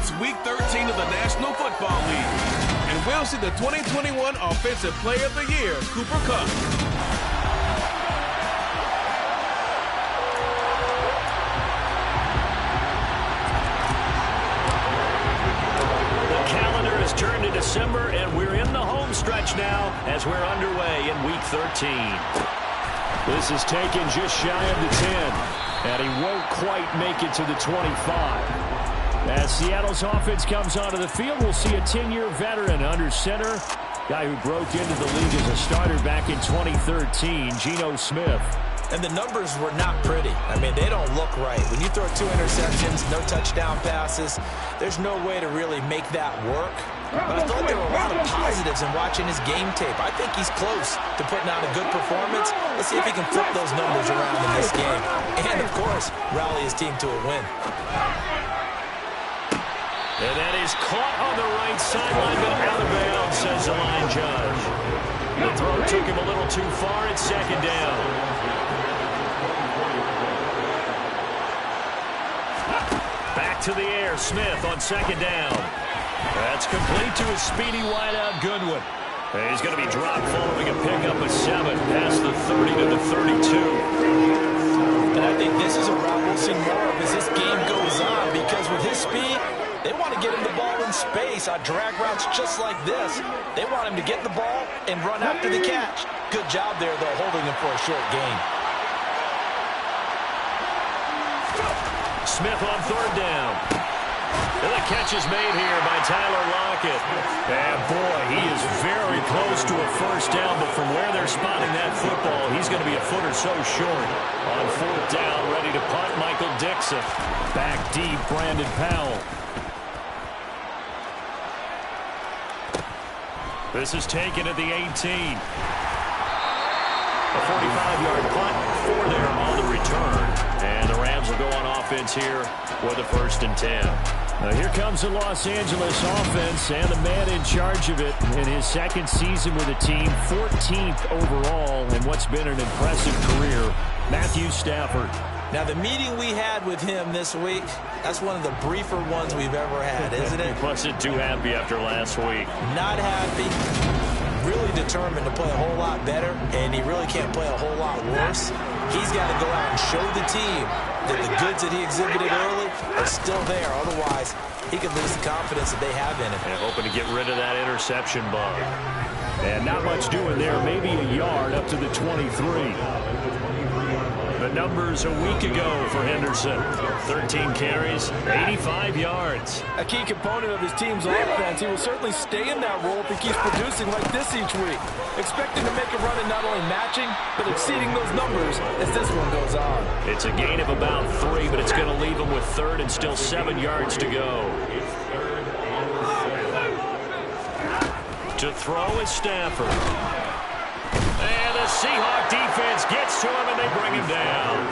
It's Week 13 of the National Football League. And we'll see the 2021 Offensive Player of the Year, Cooper Kupp. Turned to December, and we're in the home stretch now as we're underway in Week 13. This is taken just shy of the 10, and he won't quite make it to the 25. As Seattle's offense comes onto the field, we'll see a 10-year veteran under center, guy who broke into the league as a starter back in 2013, Geno Smith. And the numbers were not pretty. I mean, they don't look right. When you throw 2 interceptions, no touchdown passes, there's no way to really make that work. But I thought there were a lot of positives in watching his game tape. I think he's close to putting out a good performance. Let's see if he can flip those numbers around in this game. And, of course, rally his team to a win. And that is caught on the right sideline, but out of bounds, says the line judge. The throw took him a little too far. It's second down. Back to the air, Smith on second down. That's complete to his speedy wideout, Goodwin. And he's going to be dropped following a pickup of 7 past the 30 to the 32. And I think this is a route we'll see more of as this game goes on, because with his speed, they want to get him the ball in space on drag routes just like this. They want him to get the ball and run after the catch. Good job there, though, holding him for a short gain. Smith on third down. And the catch is made here by Tyler Lockett. And boy, he is very close to a first down, but from where they're spotting that football, he's going to be a foot or so short. On fourth down, ready to punt, Michael Dixon. Back deep, Brandon Powell. This is taken at the 18. A 45-yard punt, 4 there on the return. And the Rams will go on offense here with a 1st and 10. Now here comes the Los Angeles offense, and the man in charge of it in his 2nd season with the team, 14th overall in what's been an impressive career, Matthew Stafford. Now, the meeting we had with him this week, that's one of the briefer ones we've ever had, isn't it? He wasn't too happy after last week. Not happy. Really determined to play a whole lot better, and he really can't play a whole lot worse. He's got to go out and show the team that the goods that he exhibited early are still there. Otherwise, he could lose the confidence that they have in him. And hoping to get rid of that interception bug. And not much doing there. Maybe a yard up to the 23. The numbers a week ago for Henderson. 13 carries, 85 yards. A key component of his team's offense. He will certainly stay in that role if he keeps producing like this each week. Expecting to make a run and not only matching, but exceeding those numbers as this one goes on. It's a gain of about 3, but it's going to leave him with 3rd and still 7 yards to go. To throw is Stafford. And the Seahawks defense gets to him, and they bring him down.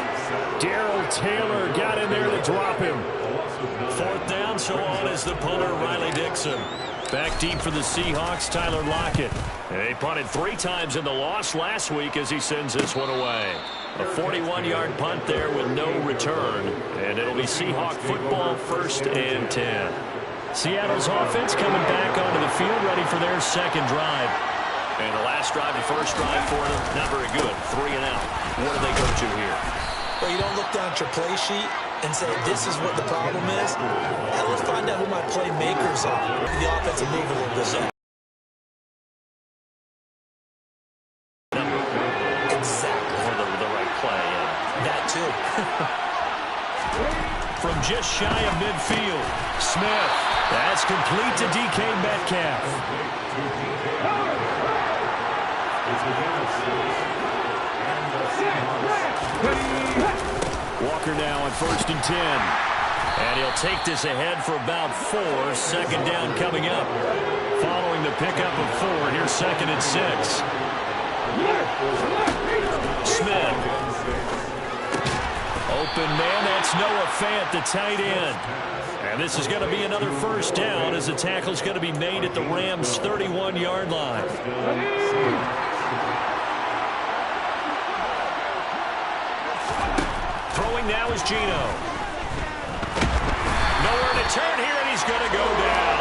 Darrell Taylor got in there to drop him. 4th down, so on is the punter, Riley Dixon. Back deep for the Seahawks, Tyler Lockett. And he punted 3 times in the loss last week as he sends this one away. A 41-yard punt there with no return. And it'll be Seahawk football, 1st and 10. Seattle's offense coming back onto the field, ready for their 2nd drive. And the last drive, the first drive for them, not very good. 3 and out. What do they go to here? Well, you don't look down at your play sheet and say, this is what the problem is. Now let's find out who my playmakers are. The offensive move a little bit. Exactly. For the right play, yeah. That too. From just shy of midfield, Smith. That's complete to DK Metcalf. Walker now on 1st and 10. And he'll take this ahead for about 4. 2nd down coming up. Following the pickup of 4, here's 2nd and 6. Smith. Open man, that's Noah Fant, the tight end. And this is going to be another 1st down as the tackle's going to be made at the Rams' 31-yard line. Throwing now is Geno. Nowhere to turn here, and he's going to go down.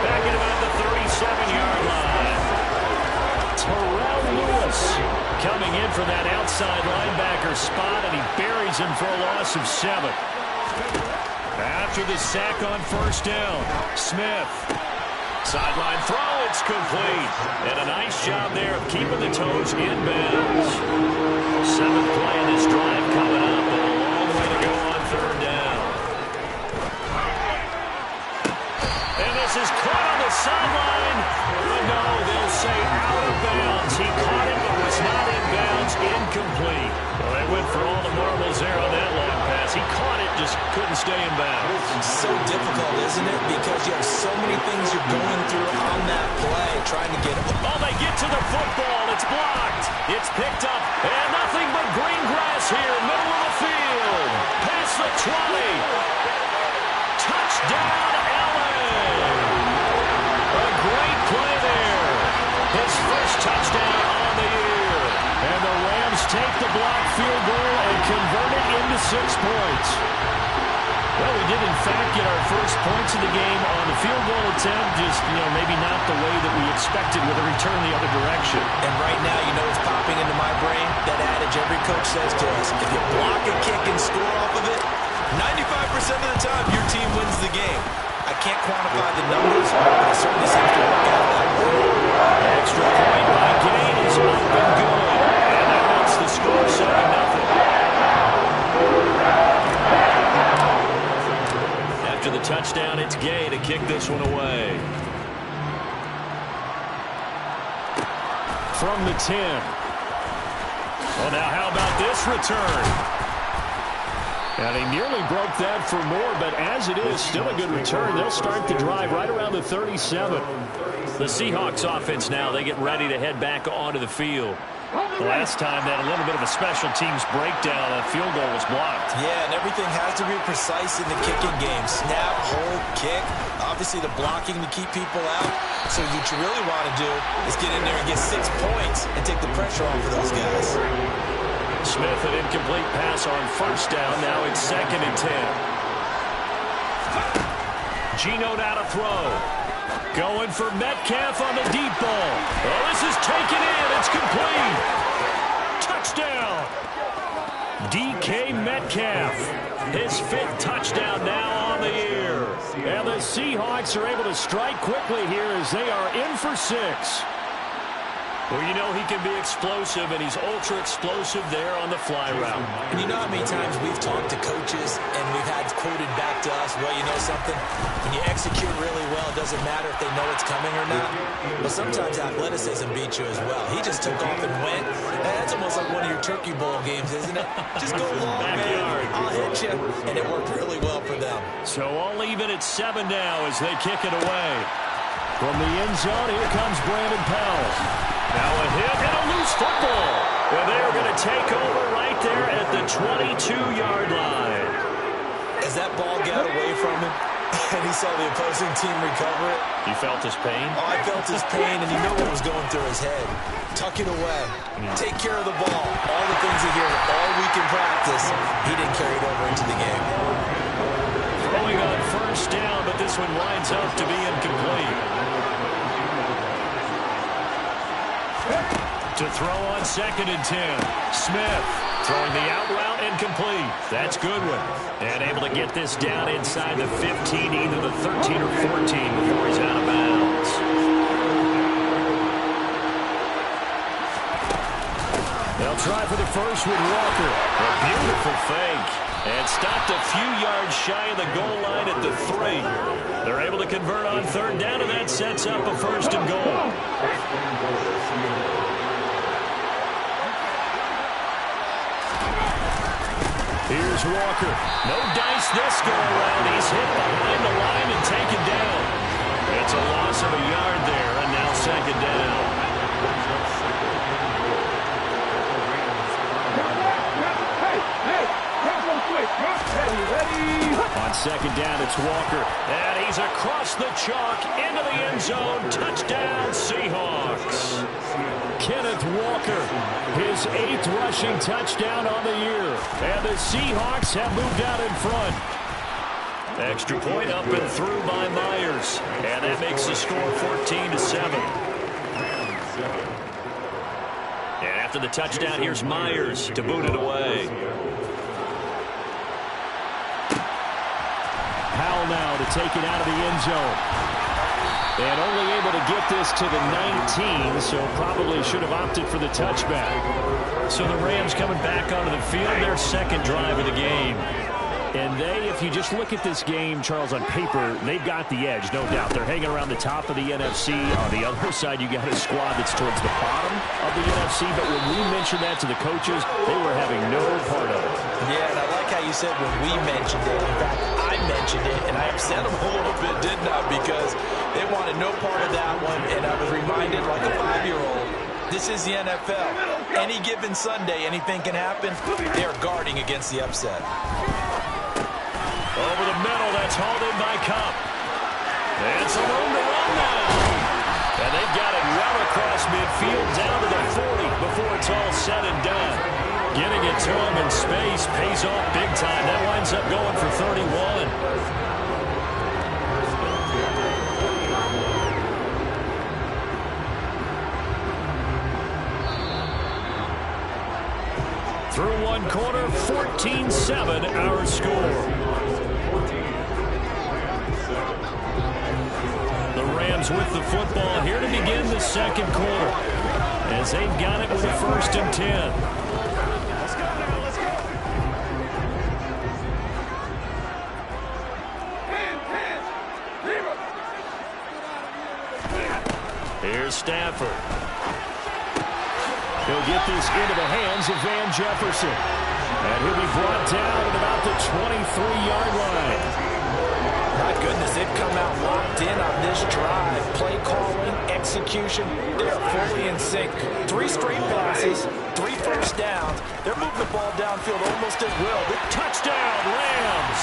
Back at about the 37-yard line. Terrell Lewis coming in for that outside linebacker spot, and he buries him for a loss of 7. After the sack on first down, Smith. Sideline throw, it's complete. And a nice job there of keeping the toes in bounds. 7th play of this drive coming up, and a long way to go on third down. And this is caught on the sideline. No, they'll say out of bounds. He caught it, but was not in bounds. Incomplete. Well, they went for all the marbles there on that long pass. He caught it, just couldn't stay in bounds. It's so difficult, isn't it? Because you have so many things you're going through on that play, trying to get it. Oh, they get to the football. It's blocked. It's picked up. And nothing but green grass here, middle of the field. Past the 20. Touchdown, Allen. A great play there. His first touchdown on the year. And the Rams take the blocked field goal and convert it into 6 points. Well, we did, in fact, get our first points of the game on the field goal attempt. Just, maybe not the way that we expected with a return the other direction. And right now, what's popping into my brain? That adage every coach says to us, if you block a kick and score off of it, 95% of the time, your team wins the game. I can't quantify the numbers, but it certainly seems to work out that way. Extra point by Gain is up and good. And that makes the score 7-0. After the touchdown, it's Gay to kick this one away. From the 10. Well, now how about this return? And he nearly broke that for more, but as it is, still a good return. They'll start the drive right around the 37. The Seahawks offense now, they get ready to head back onto the field. The last time that a little bit of a special teams breakdown, a field goal was blocked. Yeah, and everything has to be precise in the kicking game. Snap, hold, kick. Obviously the blocking to keep people out. So what you really want to do is get in there and get 6 points and take the pressure off of those guys. Smith, an incomplete pass on first down. Now it's 2nd and 10. Geno now to throw. Going for Metcalf on the deep ball. Oh, this is taken in. It's complete. Touchdown. DK Metcalf. His 5th touchdown now on the year. And the Seahawks are able to strike quickly here as they are in for 6. Well, he can be explosive, and he's ultra-explosive there on the fly route. And you know how many times we've talked to coaches, and we've had quoted back to us, well, you know something? When you execute really well, it doesn't matter if they know it's coming or not. But sometimes athleticism beats you as well. He just took off and went. And that's almost like one of your Turkey Bowl games, isn't it? Just go long, man. I'll hit you. And it worked really well for them. So all even at 7 now as they kick it away. From the end zone, here comes Brandon Powell. Now a hit and a loose football. Well, they are going to take over right there at the 22-yard line. As that ball got away from him, and he saw the opposing team recover it. You felt his pain? Oh, I felt his pain, and you know what was going through his head. Tuck it away. Take care of the ball. All the things he heard all week in practice, he didn't carry it over into the game. Throwing on first down, but this one winds up to be incomplete. To throw on 2nd and 10. Smith throwing the out route incomplete. That's Goodwin. And able to get this down inside the 15, either the 13 or 14 before he's out of bounds. They'll try for the first with Walker. A beautiful fake. And stopped a few yards shy of the goal line at the 3. They're able to convert on third down, and that sets up a 1st and goal. Here's Walker. No dice this go-around. He's hit behind the line and taken down. It's a loss of a yard there, and now 2nd down. On 2nd down, it's Walker. And he's across the chalk into the end zone. Touchdown, Seahawks. Kenneth Walker, his 8th rushing touchdown on the year. And the Seahawks have moved out in front. Extra point up and through by Myers. And that makes the score 14-7. And after the touchdown, here's Myers to boot it away. Powell now to take it out of the end zone. And only able to get this to the 19, so probably should have opted for the touchback. So the Rams coming back onto the field, their second drive of the game. And they, if you just look at this game, Charles, on paper, they've got the edge, no doubt. They're hanging around the top of the NFC. On the other side, you got a squad that's towards the bottom of the NFC. But when we mentioned that to the coaches, they were having no part of it. Yeah, and I like how you said when we mentioned it. In fact, I mentioned it, and I upset them a little bit, didn't I? Because they wanted no part of that one, and I was reminded like a 5-year-old. This is the NFL. Any given Sunday, anything can happen. They're guarding against the upset. Over the middle, that's hauled in by Cup. And some room to run now. And they've got it well across midfield down to the 40 before it's all said and done. Getting it to him in space pays off big time. That winds up going for 31. Through one quarter, 14-7 our score. The Rams with the football here to begin the second quarter as they've got it with a 1st and 10. Here's Stafford. He'll get this into the hands of Van Jefferson. And he'll be brought down at about the 23-yard line. My goodness, they've come out locked in on this drive. Play calling, execution, they're fully in sync. 3 straight passes, 3 first downs. They're moving the ball downfield almost at will. The touchdown, Rams.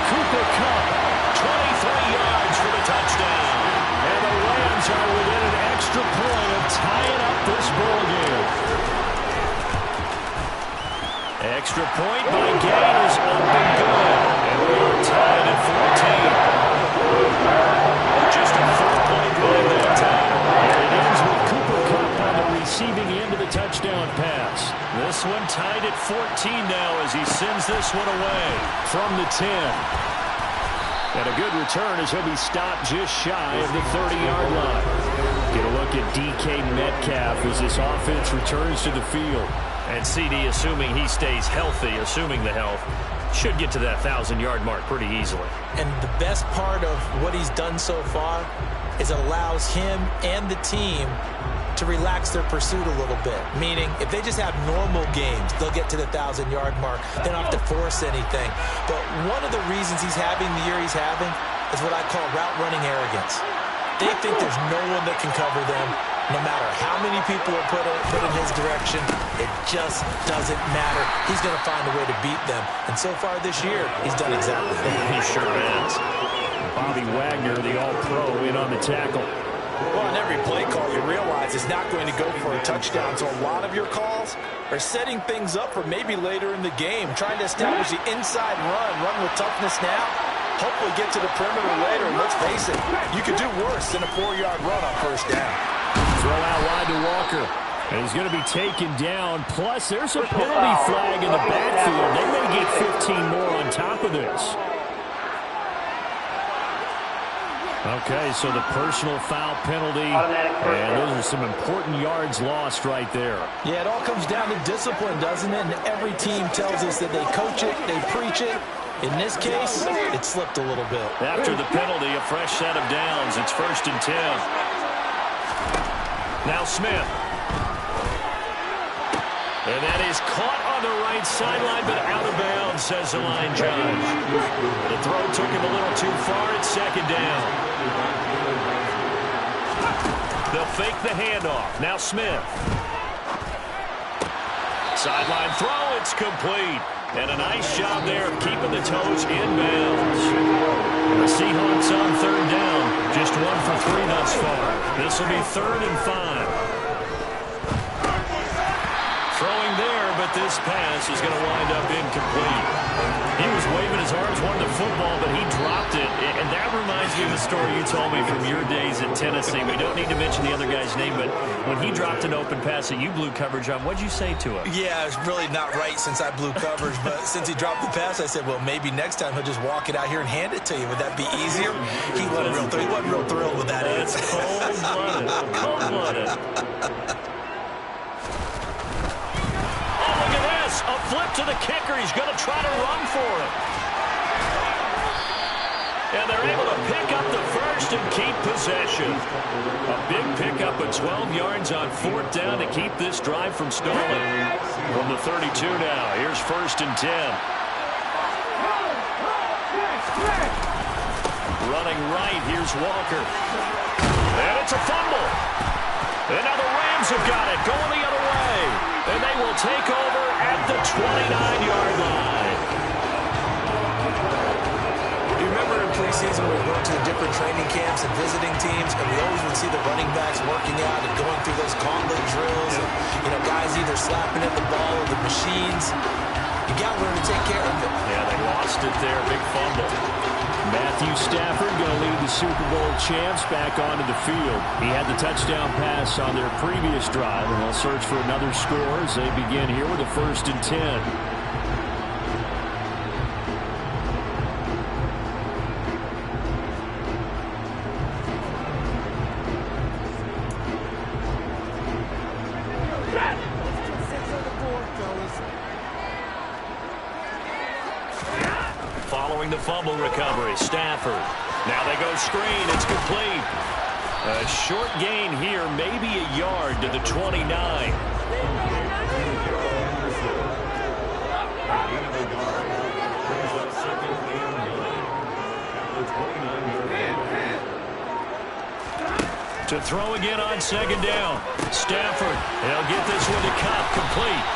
Cooper Kupp, 23 yards for the touchdown. And the Rams are within an extra point of tying up this ball game. Extra point by Gators up and good. And we are tied at 14. Just a 4-point play that time. And it ends with Cooper Kupp on the receiving end of the touchdown pass. This one tied at 14 now as he sends this one away from the 10. And a good return as he'll be stopped just shy of the 30-yard line. Get a look at DK Metcalf as this offense returns to the field. And CD, assuming he stays healthy, assuming the health, should get to that 1,000-yard mark pretty easily. And the best part of what he's done so far is it allows him and the team to relax their pursuit a little bit. Meaning, if they just have normal games, they'll get to the 1,000-yard mark. They don't have to force anything. But one of the reasons he's having the year he's having is what I call route running arrogance. They think there's no one that can cover them. No matter how many people are put in his direction, it just doesn't matter. He's going to find a way to beat them. And so far this year, he's done exactly that. He sure has. Bobby Wagner, the all-pro, in on the tackle. Well, on every play call, you realize it's not going to go for a touchdown. So a lot of your calls are setting things up for maybe later in the game, trying to establish the inside run with toughness now. Hopefully get to the perimeter later. And let's face it, you could do worse than a 4-yard run on first down. Throw out wide to Walker. And he's going to be taken down. Plus, there's a penalty flag in the backfield. They may get 15 more on top of this. Okay, so the personal foul penalty, and those are some important yards lost right there. Yeah, it all comes down to discipline, doesn't it? And every team tells us that they coach it, they preach it. In this case, it slipped a little bit. After the penalty, a fresh set of downs. It's 1st and 10. Now Smith. And that is caught on the right sideline, but out of bounds, says the line judge. The throw took him a little too far. It's 2nd down. They'll fake the handoff. Now Smith. Sideline throw. It's complete. And a nice job there of keeping the toes inbounds. The Seahawks on 3rd down. Just 1 for 3 thus far. This will be 3rd and 5. Throwing there, but this pass is going to wind up incomplete. He was waving his arms, wanted the football, but he dropped it. And that reminds me of the story you told me from your days in Tennessee. We don't need to mention the other guy's name, but when he dropped an open pass that you blew coverage on, what'd you say to him? Yeah, it's really not right since I blew coverage, but since he dropped the pass, I said, well, maybe next time he'll just walk it out here and hand it to you. Would that be easier? He wasn't real thrilled with that. That's cold-blooded. Cold-blooded. A flip to the kicker. He's going to try to run for it. And they're able to pick up the first and keep possession. A big pickup of 12 yards on 4th down to keep this drive from stalling. From the 32 now, here's 1st and 10. Running right, here's Walker. And it's a fumble. And now the Rams have got it, going the other way. And they will take over at the 29-yard line. You remember in preseason we were going to the different training camps and visiting teams, and we always would see the running backs working out and going through those gauntlet drills. And, you know, guys either slapping at the ball or the machines. You got to learn to take care of it. Yeah, they lost it there. Big fumble. Matthew Stafford going to lead the Super Bowl champs back onto the field. He had the touchdown pass on their previous drive, and they'll search for another score as they begin here with a 1st and 10. Following the fumble recovery, Stafford. Now they go screen. It's complete. A short gain here, maybe a yard to the 29. To throw again on 2nd down. Stafford, he'll get this one to Cup, complete.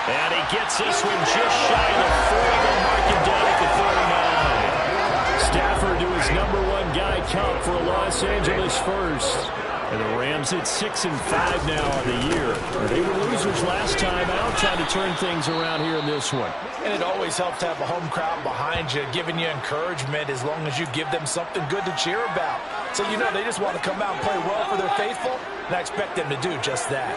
And he gets this one just shy of the 40. They'll mark him down at the 39. Stafford to his #1 guy, Cup, for a Los Angeles first. And the Rams at 6-5 now on the year. They were losers last time out, trying to turn things around here in this one. And it always helps to have a home crowd behind you, giving you encouragement as long as you give them something good to cheer about. So you know they just want to come out and play well for their faithful, and I expect them to do just that.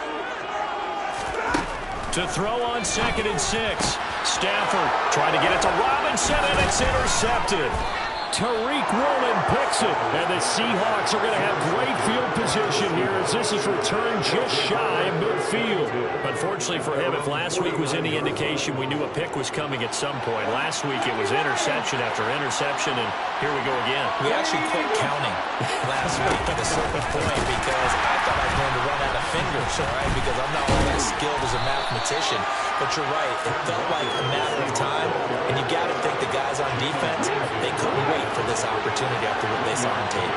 To throw on 2nd and 6. Stafford trying to get it to Robinson, and it's intercepted. Tariq Woolen picks it, and the Seahawks are going to have great field position here as this is returned just shy of midfield. Unfortunately for him, if last week was any indication, we knew a pick was coming at some point. Last week it was interception after interception, and here we go again. We actually quit counting last week at a certain point because I thought I was going to run out of fingers, all right, because I'm not all that skilled as a mathematician. But you're right, it felt like a matter of time, and you got to think the guys on defense, they couldn't wait for this opportunity after what they saw on tape.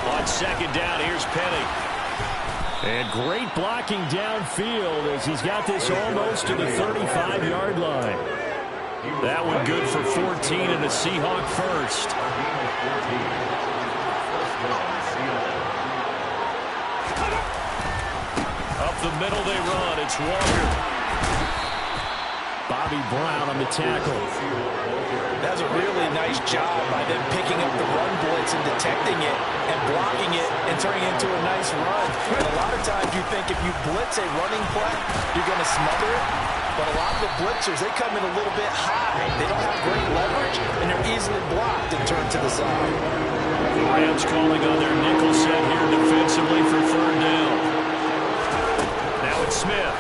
On 2nd down, here's Penny. And great blocking downfield as he's got this almost to the 35-yard line. That one good for 14 and a Seahawk first. Up the middle they run. It's Walker. Bobby Brown on the tackle. That's a really nice job by them picking up the run blitz and detecting it and blocking it and turning it into a nice run. And a lot of times you think if you blitz a running play, you're going to smother it. But a lot of the blitzers, they come in a little bit high. They don't have great leverage, and they're easily blocked and turned to the side. The Rams calling on their nickel set here defensively for 3rd down. Now it's Smith.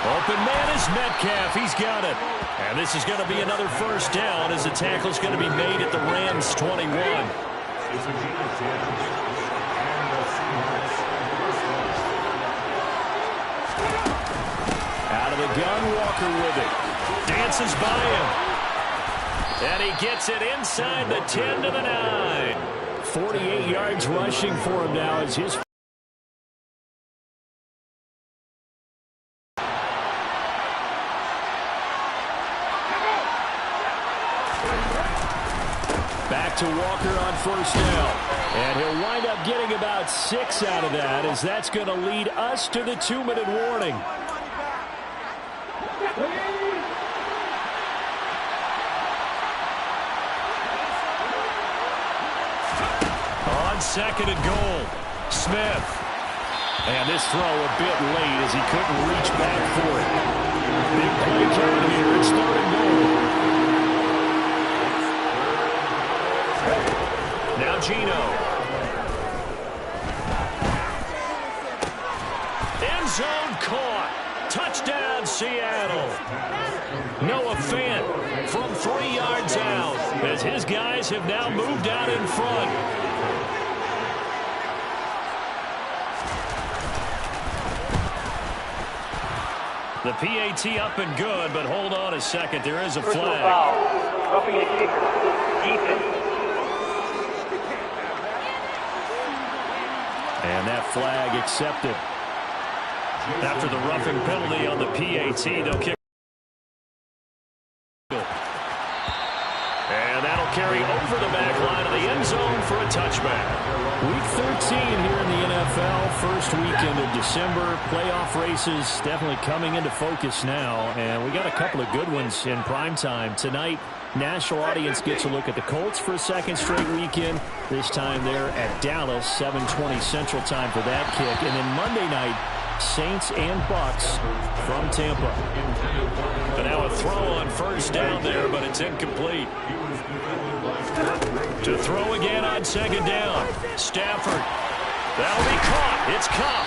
Open man is Metcalf. He's got it. And this is going to be another 1st down as the tackle is going to be made at the Rams' 21. Out of the gun, Walker with it. Dances by him. And he gets it inside the 10 to the 9. 48 yards rushing for him now as his back to Walker on first down. And he'll wind up getting about 6 out of that, as that's going to lead us to the 2-minute warning. On second and goal, Smith. And this throw a bit late as he couldn't reach back for it. Big play coming here. It's 3rd and goal. Now Gino. End zone caught. Touchdown, Seattle. Noah Fant from 3 yards out, as his guys have now moved out in front. The PAT up and good, but hold on a second. There is a flag. Roughing the kicker. Defense. And that flag accepted. After the roughing penalty on the PAT, they'll kick. And that'll carry over the back line of the end zone for a touchback. Week 13 here in the NFL. First weekend of December. Playoff races definitely coming into focus now. And we got a couple of good ones in prime time. Tonight, national audience gets a look at the Colts for a second straight weekend. This time they're at Dallas, 7:20 Central Time for that kick. And then Monday night, Saints and Bucks from Tampa. But now a throw on first down there, but it's incomplete. To throw again on second down. Stafford. That'll be caught. It's Cup.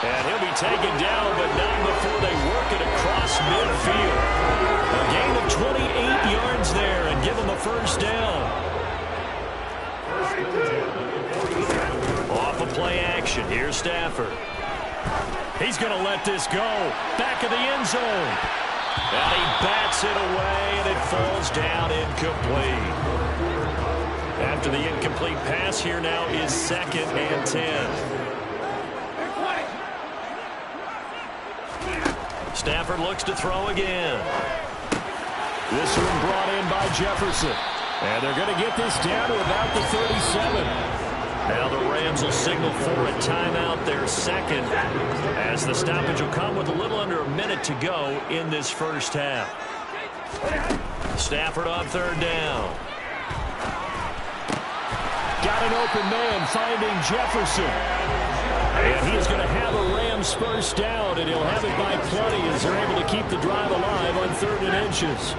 And he'll be taken down, but not before they work it across midfield. A gain of 28 yards there and give him a first down. Off of play action. Here's Stafford. He's going to let this go. Back of the end zone. And he bats it away, and it falls down incomplete. After the incomplete pass, here now is 2nd and 10. Stafford looks to throw again. This one brought in by Jefferson. And they're going to get this down to about the 37. Now the Rams will signal for a timeout, their second, as the stoppage will come with a little under a minute to go in this first half. Stafford on 3rd down. Got an open man finding Jefferson. And he's going to have a Rams first down, and he'll have it by plenty as they're able to keep the drive alive on 3rd and inches.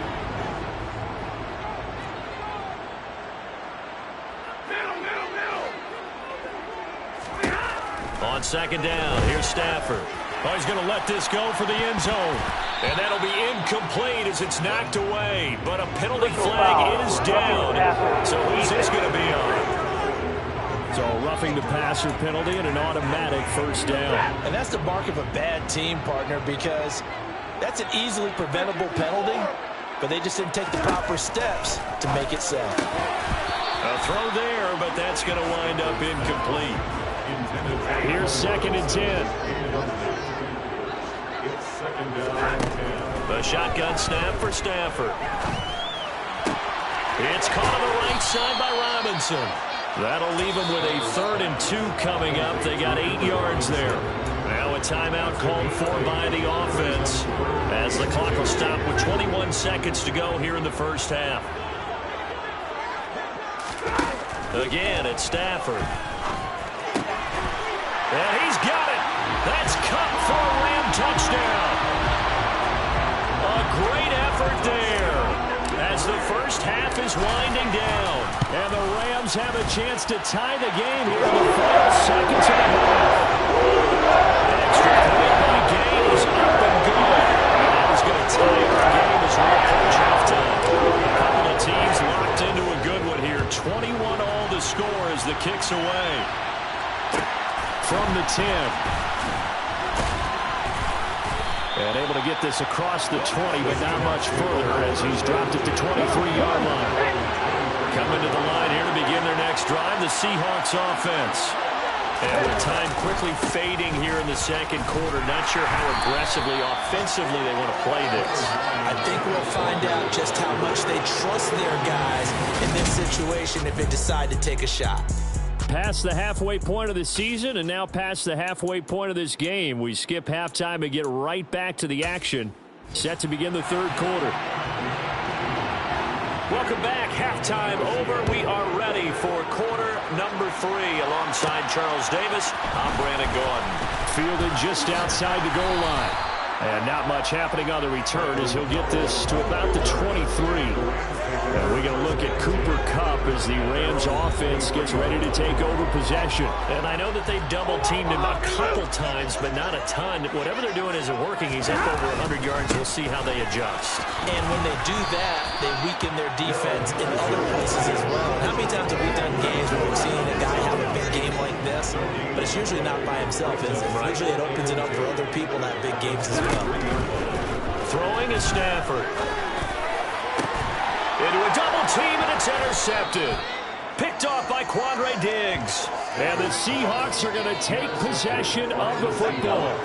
On 2nd down, here's Stafford. Oh, he's going to let this go for the end zone. And that'll be incomplete as it's knocked away. But a penalty flag is down. So who's this going to be on? So a roughing the passer penalty and an automatic first down. And that's the mark of a bad team, partner, because that's an easily preventable penalty, but they just didn't take the proper steps to make it so. A throw there, but that's going to wind up incomplete. Here's 2nd and 10. The shotgun snap for Stafford. It's caught on the right side by Robinson. That'll leave them with a 3rd and 2 coming up. They got 8 yards there. Now a timeout called for by the offense as the clock will stop with 21 seconds to go here in the first half. Again, it's Stafford. And he's got it. That's Cup for a Ram touchdown. A great effort there as the first half is winding down. And the Rams have a chance to tie the game here in the final seconds of the half. Extra point by Gain is up and good. And that is going to tie our game as we approach halftime. A couple of teams locked into a good one here. 21 all to score as the kick's away. From the 10. And able to get this across the 20, but not much further as he's dropped it to 23-yard line. Coming to the line here to begin their next drive, the Seahawks offense. And with time quickly fading here in the second quarter, not sure how aggressively, offensively they want to play this. I think we'll find out just how much they trust their guys in this situation if they decide to take a shot. Past the halfway point of the season and now past the halfway point of this game. We skip halftime and get right back to the action. Set to begin the third quarter. Welcome back. Halftime over. We are ready for quarter number 3. Alongside Charles Davis, I'm Brandon Gordon. Fielded just outside the goal line. And not much happening on the return as he'll get this to about the 23. And we're going to look at Cooper Kupp as the Rams offense gets ready to take over possession. And I know that they've double-teamed him a couple times, but not a ton. Whatever they're doing isn't working. He's up over 100 yards. We'll see how they adjust. And when they do that, they weaken their defense in other places as well. How many times have we done games where we've seen a guy have a big game like this? But it's usually not by himself, is it? Usually it opens it up for other people to have big games as well. Throwing is Stafford. Into a double team, and it's intercepted. Picked off by Quandre Diggs. And the Seahawks are going to take possession of the football.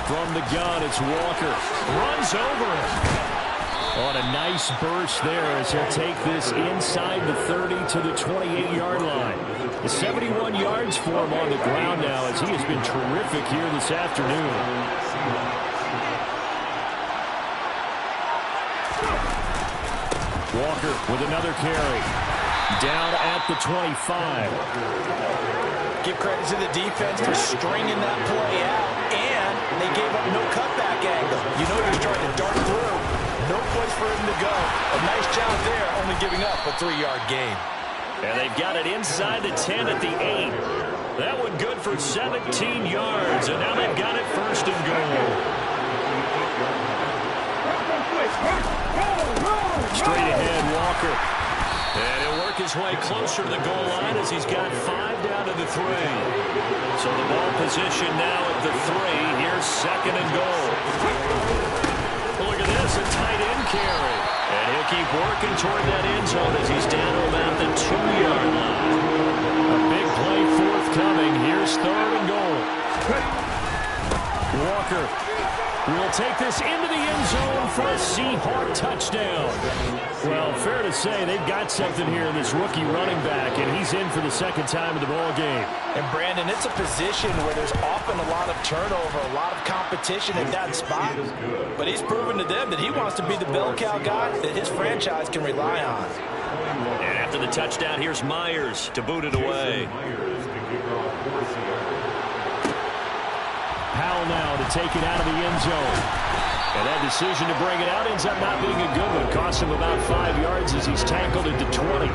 From the gun, it's Walker. Runs over it. On a nice burst there as he'll take this inside the 30 to the 28-yard line. 71 yards for him on the ground now as he has been terrific here this afternoon. Walker with another carry. Down at the 25. Give credit to the defense for stringing that play out, and they gave up no cutback angle. You know he's trying to dart through. No place for him to go. A nice job there, only giving up a 3-yard gain. And they've got it inside the 10 at the 8. That one good for 17 yards, and now they've got it first and goal. Straight ahead, Walker. And he'll work his way closer to the goal line as he's got 5 down to the 3. So the ball position now at the 3. Here's second and goal. Look at this, a tight end carry. And he'll keep working toward that end zone as he's down to about the 2-yard line. A big play forthcoming. Here's third and goal. Walker will take this into the end zone for a Seahawk touchdown. Well, fair to say they've got something here in this rookie running back, and he's in for the second time in the ball game. And, Brandon, it's a position where there's often a lot of turnover, a lot of competition at that spot. But he's proven to them that he wants to be the bell cow guy that his franchise can rely on. And after the touchdown, here's Myers to boot it away. Powell now to take it out of the end zone. And that decision to bring it out ends up not being a good one. Costs him about 5 yards as he's tackled at the 20.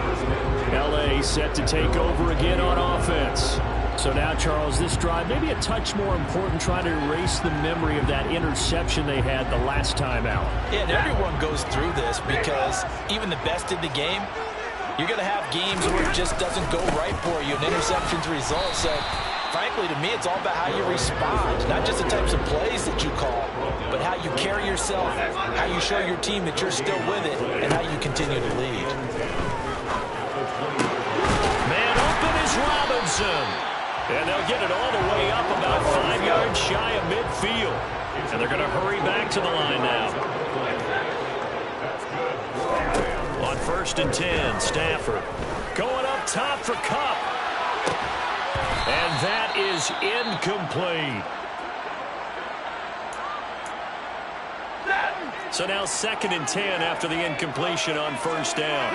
L.A. set to take over again on offense. So now, Charles, this drive maybe a touch more important, trying to erase the memory of that interception they had the last time out. Yeah, and everyone goes through this because even the best in the game, you're going to have games where it just doesn't go right for you, and interceptions result. So, frankly, to me, it's all about how you respond, not just the types of plays that you call, but how you carry yourself, how you show your team that you're still with it, and how you continue to lead. Man open is Robinson. And they'll get it all the way up about 5 yards shy of midfield. And they're going to hurry back to the line now. On 1st and 10, Stafford going up top for Kupp. And that is incomplete. So now 2nd and 10 after the incompletion on 1st down.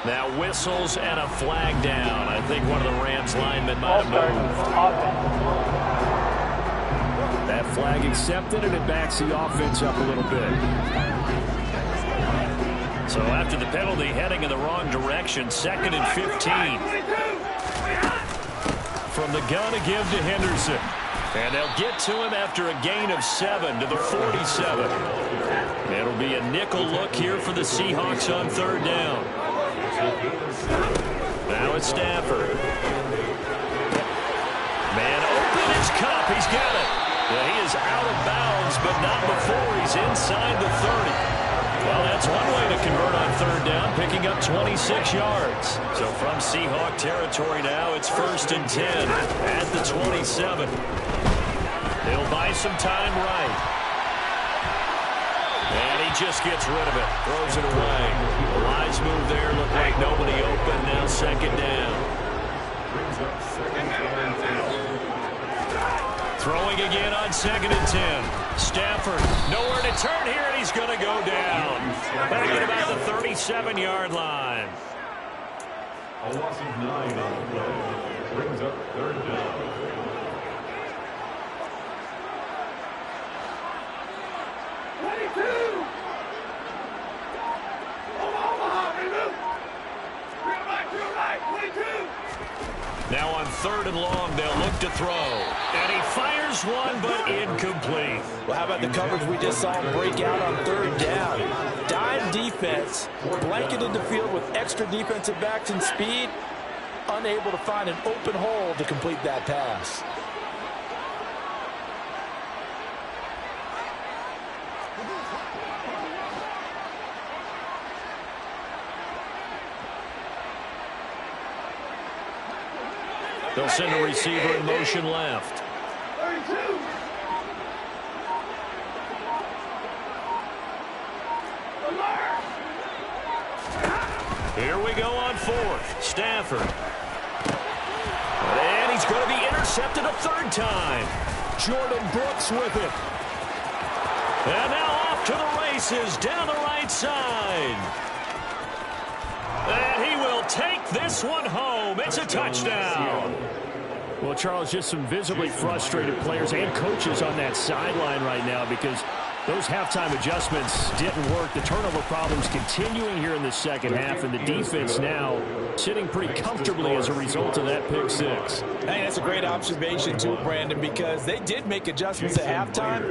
Now whistles and a flag down. I think one of the Rams linemen might have moved. That flag accepted, and it backs the offense up a little bit. So after the penalty, heading in the wrong direction, 2nd and 15. From the gun to give to Henderson. And they'll get to him after a gain of 7 to the 47. It'll be a nickel look here for the Seahawks on 3rd down. Now it's Stafford. Man open, it's Kupp. He's got it. Well, he is out of bounds is, but not before he's inside the 30. Well, that's one way to convert on third down, picking up 26 yards. So from Seahawk territory now, it's 1st and 10 at the 27. They'll buy some time right. And he just gets rid of it, throws it away. A wise move there, looked like nobody open, now 2nd down. Throwing again on 2nd and 10. Stafford, nowhere to turn here, and he's going to go down. Back at about the 37-yard line. A loss of 9 on the play. Brings up 3rd down. Now on 3rd and long, they'll look to throw. And he fires one, but incomplete. Well, how about the coverage we just saw him break out on 3rd down? Dime defense, blanketed the field with extra defensive backs and speed, unable to find an open hole to complete that pass. They'll send a receiver in motion left. Here we go on 4th. Stafford. And he's going to be intercepted a 3rd time. Jordan Brooks with it. And now off to the races down the right side. And he will take this one home. It's a touchdown. Well, Charles, just some visibly frustrated players and coaches on that sideline right now because those halftime adjustments didn't work. The turnover problems continuing here in the second half, and the defense now sitting pretty comfortably as a result of that pick 6. Hey, that's a great observation, too, Brandon, because they did make adjustments at halftime.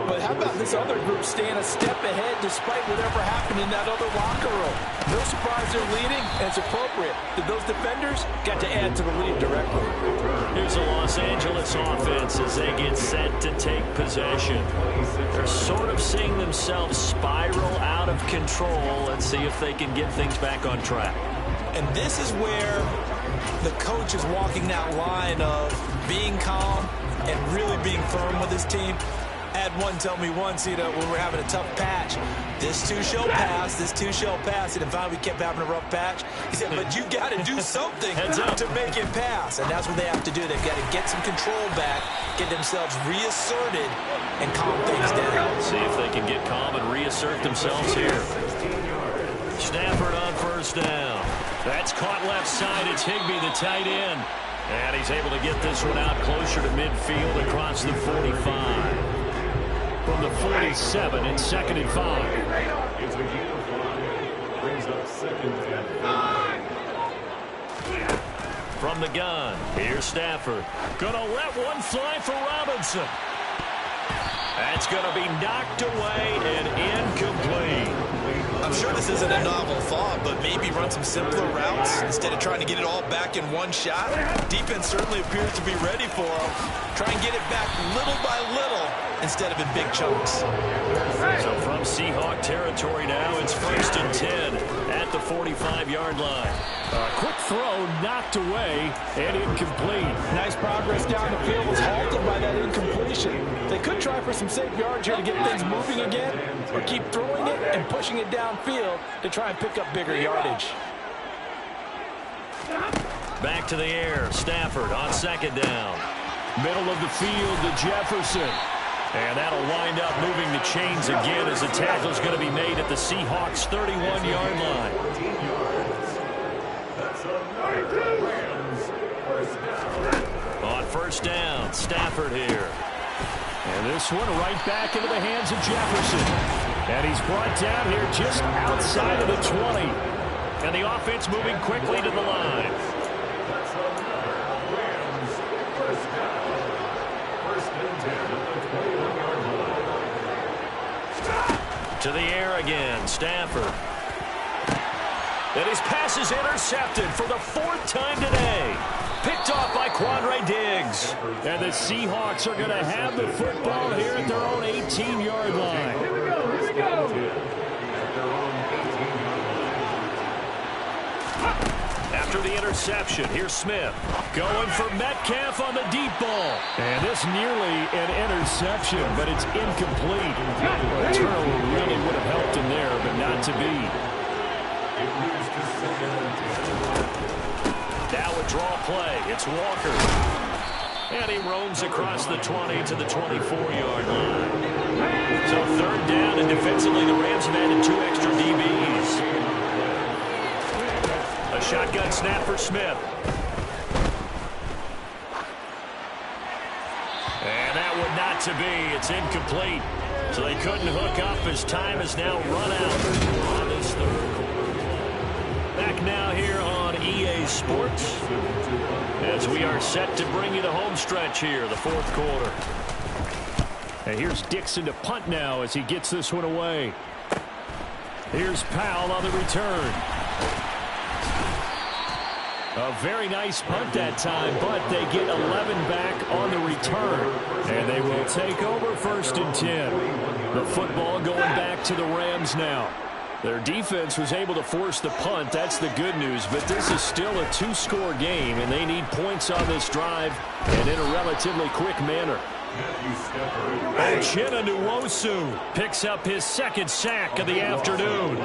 But how about this other group staying a step ahead despite whatever happened in that other locker room? No surprise they're leading, and it's appropriate that those defenders got to add to the lead directly. Here's a Los Angeles offense as they get set to take possession. They're sort of seeing themselves spiral out of control. Let's see if they can get things back on track. And this is where the coach is walking that line of being calm and really being firm with his team. I had one tell me once, when we're having a tough patch, this too shall pass, this too shall pass. And finally we kept having a rough patch. He said, but you got to do something to make it pass. And that's what they have to do. They've got to get some control back, get themselves reasserted, and calm things down. See if they can get calm and reassert themselves here. Stafford on 1st down. That's caught left side. It's Higbee, the tight end. And he's able to get this one out closer to midfield across the 45. From the 47 and 2nd and 5. It's a gain of 5. Brings up 2nd and 5. From the gun, here's Stafford. Gonna let one fly for Robinson. That's gonna be knocked away and incomplete. I'm sure this isn't a novel thought, but maybe run some simpler routes instead of trying to get it all back in one shot. Defense certainly appears to be ready for him. Try and get it back little by little instead of in big chunks. So from Seahawk territory now, it's 1st and 10 at the 45-yard line. A quick throw knocked away and incomplete. Nice progress down the field was halted by that incompletion. They could try for some safe yards here to get things moving again, or keep throwing it and pushing it downfield to try and pick up bigger yardage. Back to the air. Stafford on 2nd down. Middle of the field to Jefferson. And that'll wind up moving the chains again as the tackle's going to be made at the Seahawks' 31-yard line. On 1st down, Stafford here. And this one right back into the hands of Jefferson. And he's brought down here just outside of the 20. And the offense moving quickly to the line. To the air again, Stafford. And his pass is intercepted for the 4th time today. Picked off by Quandre Diggs. And the Seahawks are going to have the football here at their own 18. 18-yard line. After the interception, here's Smith. Going for Metcalf on the deep ball. And this nearly an interception, but it's incomplete. A turnover really would have helped him there, but not to be. Now a draw play. It's Walker. And he roams across the 20 to the 24-yard line. So third down, and defensively the Rams have added 2 extra DBs. A shotgun snap for Smith. And that would not to be. It's incomplete. So they couldn't hook up as time has now run out on this third quarter. Back now here on EA Sports as we are set to bring you the home stretch here, the fourth quarter. And here's Dixon to punt now as he gets this one away. Here's Powell on the return. A very nice punt that time, but they get 11 back on the return. And they will take over 1st and 10. The football going back to the Rams now. Their defense was able to force the punt. That's the good news. But this is still a 2-score game, and they need points on this drive and in a relatively quick manner. Uchenna Nwosu picks up his 2nd sack of the afternoon.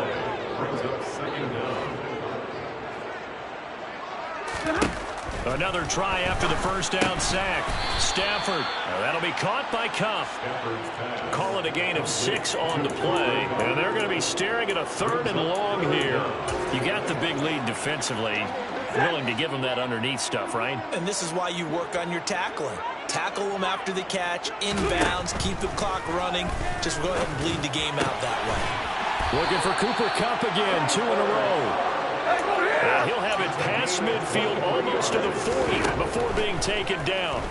Another try after the first down sack. Stafford. That'll be caught by Cuff. Call it a gain of 6 on the play. And they're going to be staring at a 3rd and long here. You got the big lead defensively. Willing to give them that underneath stuff, right? And this is why you work on your tackling. Tackle them after the catch, inbounds, keep the clock running. Just go ahead and bleed the game out that way. Looking for Cooper Kupp again, 2 in a row. He'll have it past midfield almost to the 40 before being taken down.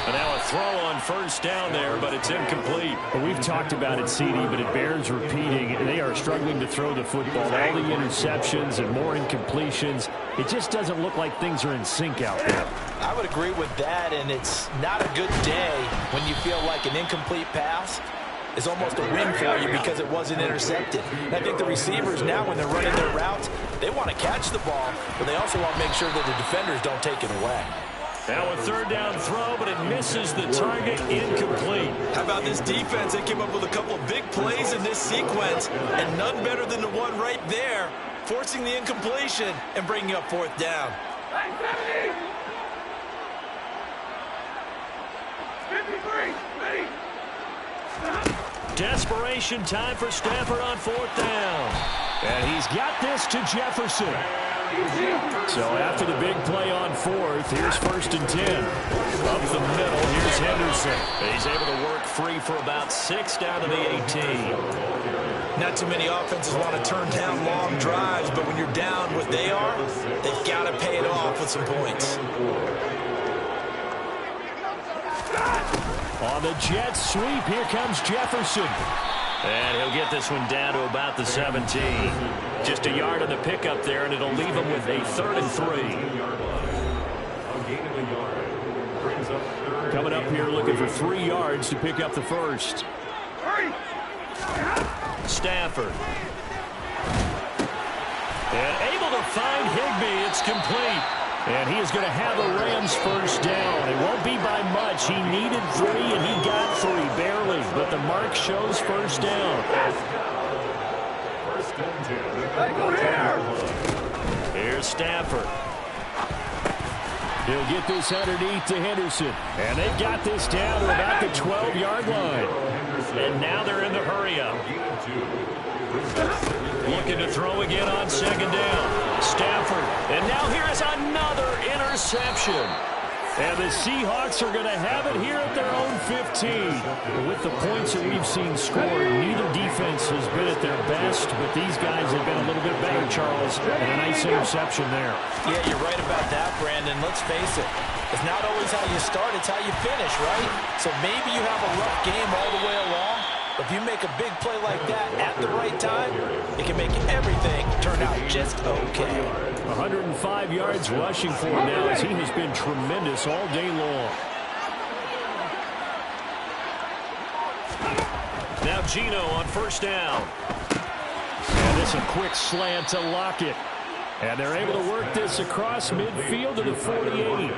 And now a throw on first down there, but it's incomplete. Well, we've talked about it, CD, but it bears repeating. They are struggling to throw the football. All the interceptions and more incompletions. It just doesn't look like things are in sync out there. I would agree with that, and it's not a good day when you feel like an incomplete pass is almost a win for you because it wasn't intercepted. And I think the receivers now, when they're running their routes, they want to catch the ball, but they also want to make sure that the defenders don't take it away. Now a 3rd down throw, but it misses the target, incomplete. How about this defense? They came up with a couple of big plays in this sequence, and none better than the one right there, forcing the incompletion and bringing up 4th down. 53, ready. Desperation time for Stafford on 4th down. And he's got this to Jefferson. So after the big play on 4th, here's 1st and 10. Up the middle, here's Henderson. He's able to work free for about 6 down to the 18. Not too many offenses want to turn down long drives, but when you're down what they are, they've got to pay it off with some points. On the jet sweep, here comes Jefferson. And he'll get this one down to about the 17. Just a yard on the pickup there, and it'll leave him with a 3rd and 3. Coming up here looking for 3 yards to pick up the first. Stafford. And able to find Higbee. It's complete. And he is going to have the Rams first down. It won't be by much. He needed 3, and he got 3, barely. But the mark shows first down. Here's Stafford. He'll get this underneath to Henderson. And they've got this down to about the 12-yard line. And now they're in the hurry-up. Looking to throw again on 2nd down. Stafford. And now here is another interception. And the Seahawks are going to have it here at their own 15. With the points that we've seen scored, neither defense has been at their best, but these guys have been a little bit better, Charles, and a nice interception there. Yeah, you're right about that, Brandon. Let's face it. It's not always how you start, it's how you finish, right? So maybe you have a rough game all the way along. If you make a big play like that at the right time, it can make everything turn out just okay. 105 yards rushing for him now as he has been tremendous all day long. Now Gino on first down. And this a quick slant to Lockett. And they're able to work this across midfield to the 48.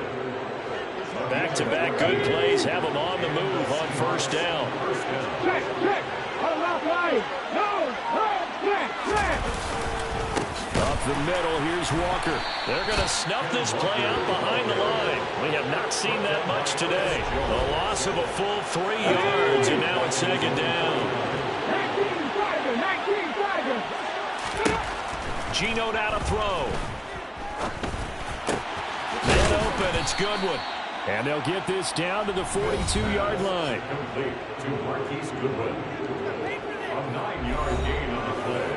Back-to-back good plays have them on the move on first down. Up the middle, here's Walker. They're going to snuff this play out behind the line. We have not seen that much today. The loss of a full 3 yards, and now it's second down. 19 Gino now to throw. Man open, it's Goodwin. And they'll get this down to the 42-yard line. Complete to Marquise Goodwin. A 9-yard gain on the play.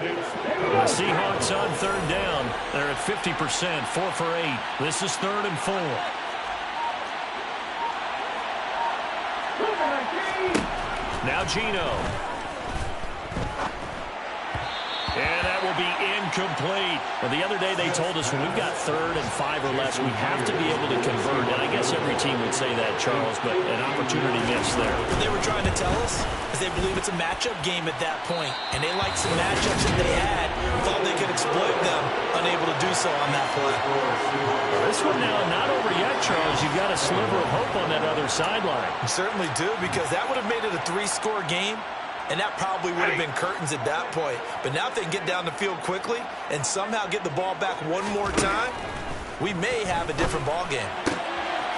The Seahawks on third down. They're at 50%, 4 for 8. This is 3rd and 4. Now Gino. And that will be incomplete. Well, the other day they told us when we've got 3rd and 5 or less, we have to be able to convert. And I guess every team would say that, Charles, but an opportunity missed there. They were trying to tell us because they believe it's a matchup game at that point, and they liked some matchups that they had, thought they could exploit them, unable to do so on that play. Well, this one now not over yet, Charles. You've got a sliver of hope on that other sideline. You certainly do, because that would have made it a 3-score game. And that probably would have been curtains at that point. But now if they can get down the field quickly and somehow get the ball back one more time, we may have a different ball game.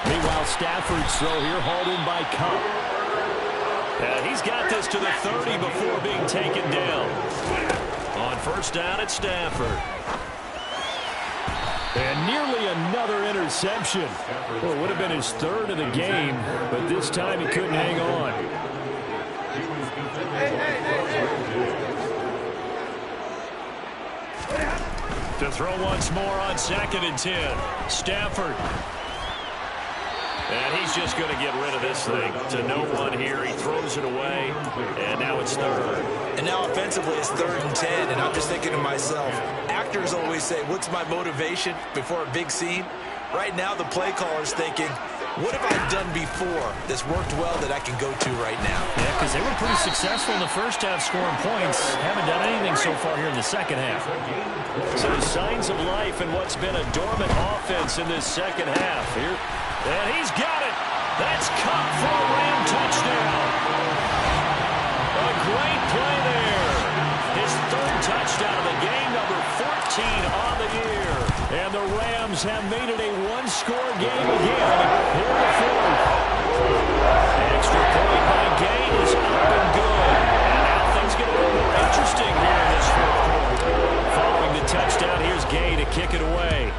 Meanwhile, Stafford's throw here hauled in by Cup. He's got this to the 30 before being taken down. On first down, it's Stafford. And nearly another interception. Well, it would have been his 3rd of the game, but this time he couldn't hang on. To throw once more on 2nd and 10. Stafford. And he's just going to get rid of this thing to no one here. He throws it away, and now it's 3rd. And now offensively it's 3rd and 10, and I'm just thinking to myself, actors always say, what's my motivation before a big scene? Right now the play caller's thinking, what have I done before that's worked well that I can go to right now? Yeah, because they were pretty successful in the first half scoring points. Haven't done anything so far here in the second half. So signs of life in what's been a dormant offense in this second half. Here, and he's got it. That's caught for a Ram touchdown. A great play there. His 3rd touchdown of the game, number 14 on the year. And the Rams have made it a 1-score game again here in the 4th. Extra point by Gay is up and good. And now things get a little more interesting here in this 4th quarter. Following the touchdown, here's Gay to kick it away.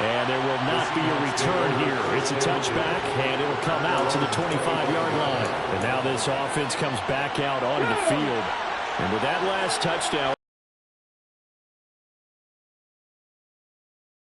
And there will not be a return here. It's a touchback, and it will come out to the 25-yard line. And now this offense comes back out onto the field. And with that last touchdown,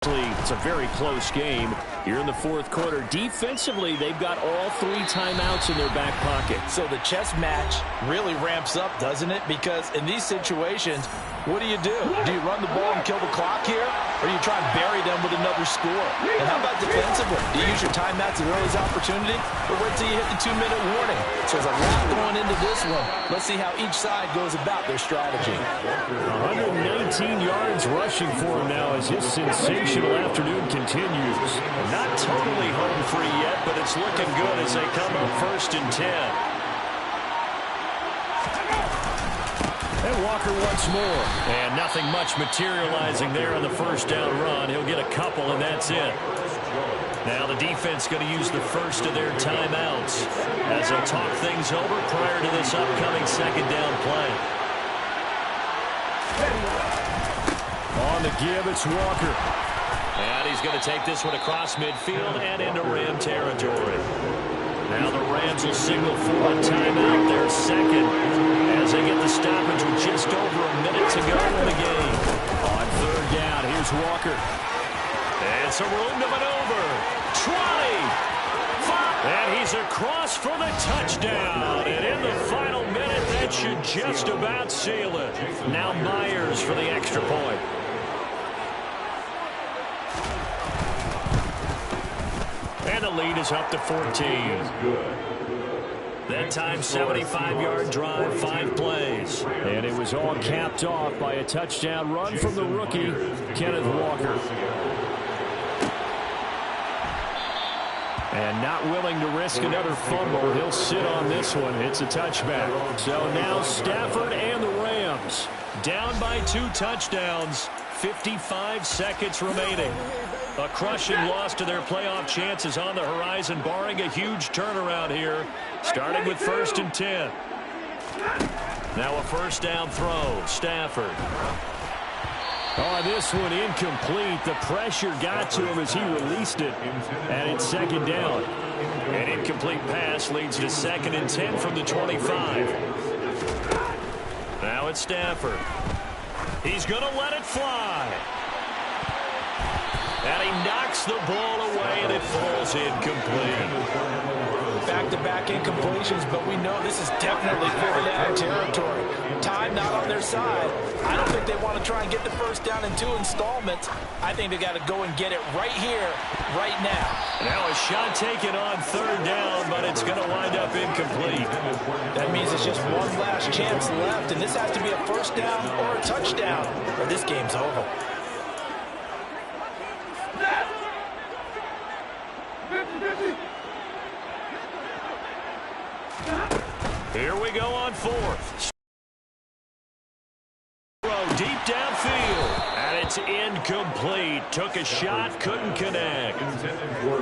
it's a very close game here in the 4th quarter. Defensively, they've got all 3 timeouts in their back pocket. So the chess match really ramps up, doesn't it? Because in these situations, what do? Do you run the ball and kill the clock here? Or do you try and bury them with another score? And how about defensively? Do you use your timeouts at earliest opportunity? Or wait till you hit the 2-minute warning? So there's a lot going into this one. Let's see how each side goes about their strategy. 119 yards rushing for him now as his sensational afternoon continues. Not totally home free yet, but it's looking good as they come up 1st and 10. And Walker once more. And nothing much materializing there on the first down run. He'll get a couple, and that's it. Now the defense going to use the first of their timeouts as they'll talk things over prior to this upcoming 2nd down play. On the give, it's Walker. And he's going to take this one across midfield and into Ram territory. Now the Rams will signal for a timeout, their 2nd, as they get the stoppage with just over a minute to go in the game. On 3rd down, here's Walker. And some room to maneuver. 20. And he's across for the touchdown. And in the final minute, that should just about seal it. Now Myers for the extra point. And the lead is up to 14. That time, 75-yard drive, 5 plays. And it was all capped off by a touchdown run from the rookie, Kenneth Walker. And not willing to risk another fumble. He'll sit on this one. It's a touchback. So now Stafford and the Rams down by 2 touchdowns. 55 seconds remaining. A crushing loss to their playoff chances on the horizon, barring a huge turnaround here, starting with 1st and 10. Now a first down throw. Stafford. Oh, this one incomplete. The pressure got to him as he released it. And it's 2nd down. An incomplete pass leads to 2nd and 10 from the 25. Now it's Stafford. He's going to let it fly. And he knocks the ball away, and it falls incomplete. Back-to-back incompletions, but we know this is definitely 4th down territory. Time not on their side. I don't think they want to try and get the first down in 2 installments. I think they got to go and get it right here, right now. Now a shot taken on 3rd down, but it's going to wind up incomplete. That means it's just one last chance left, and this has to be a first down or a touchdown, or this game's over. Here we go on 4th. Deep downfield, and it's incomplete. Took a shot, couldn't connect.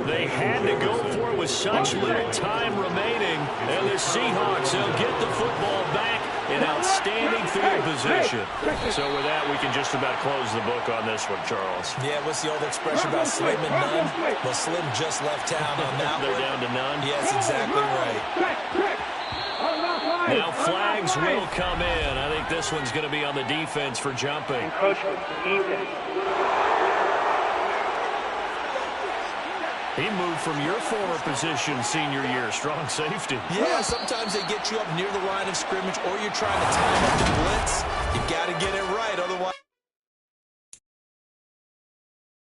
They had to go for it with such little time remaining. And the Seahawks, they'll get the football back in outstanding field position. So with that, we can just about close the book on this one, Charles. Yeah, what's the old expression about slim and none? Well, Slim just left town on that They're one. down to none? Yes, exactly right. Now flags will come in. I think this one's going to be on the defense for jumping. He moved from your former position senior year, strong safety. Yeah, sometimes they get you up near the line of scrimmage, or you're trying to time up the blitz. You got to get it right, otherwise